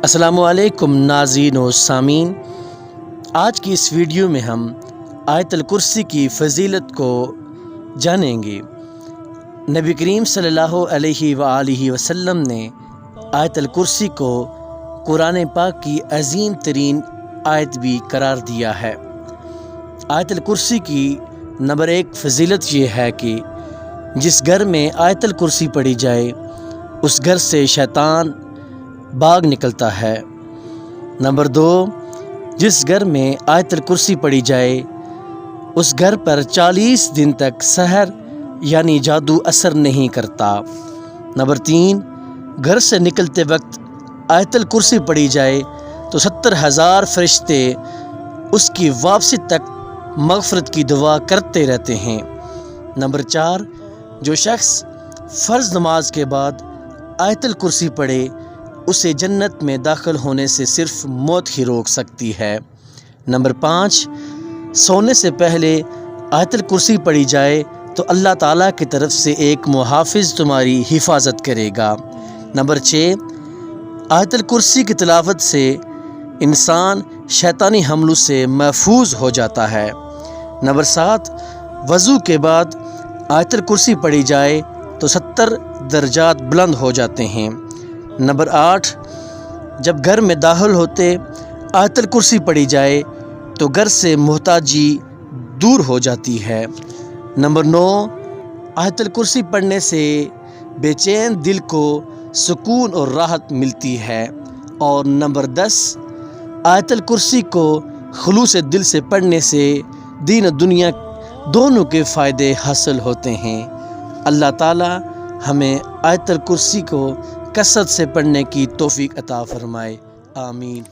السلام علیکم ناظرین و سامعین، آج کی اس ویڈیو میں ہم آیت الکرسی کی فضیلت کو جانیں گے۔ نبی کریم صلی اللہ علیہ وآلہ وسلم نے آیت الکرسی کو قرآن پاک کی عظیم ترین آیت بھی قرار دیا ہے۔ آیت الکرسی کی نمبر 1 فضیلت یہ ہے کہ جس گھر میں آیت الکرسی پڑھی جائے اس گھر سے شیطان بھاگ نکلتا ہے۔ نمبر 2، جس گھر میں آیت الکرسی پڑھی جائے اس گھر پر 40 دن تک سحر یعنی جادو اثر نہیں کرتا۔ نمبر 3، گھر سے نکلتے وقت آیت الکرسی پڑھی جائے تو 70,000 فرشتے اس کی واپسی تک مغفرت کی دعا کرتے رہتے ہیں۔ نمبر 4، جو شخص فرض نماز کے بعد آیت الکرسی پڑھے اسے جنت میں داخل ہونے سے صرف موت ہی روک سکتی ہے۔ نمبر 5، سونے سے پہلے آیت الکرسی پڑھی جائے تو اللہ تعالیٰ کی طرف سے ایک محافظ تمہاری حفاظت کرے گا۔ نمبر 6، آیت الکرسی کی تلاوت سے انسان شیطانی حملوں سے محفوظ ہو جاتا ہے۔ نمبر 7، وضو کے بعد آیت الکرسی پڑھی جائے تو 70 درجات بلند ہو جاتے ہیں۔ نمبر 8، جب گھر میں داخل ہوتے آیت الکرسی پڑھی جائے تو گھر سے محتاجی دور ہو جاتی ہے۔ نمبر 9، آیت الکرسی پڑھنے سے بے چین دل کو سکون اور راحت ملتی ہے۔ اور نمبر 10، آیت الکرسی کو خلوص دل سے پڑھنے سے دین و دنیا دونوں کے فائدے حاصل ہوتے ہیں۔ اللہ تعالی ہمیں آیت الکرسی کو کثرت سے پڑھنے کی توفیق عطا فرمائے، آمین۔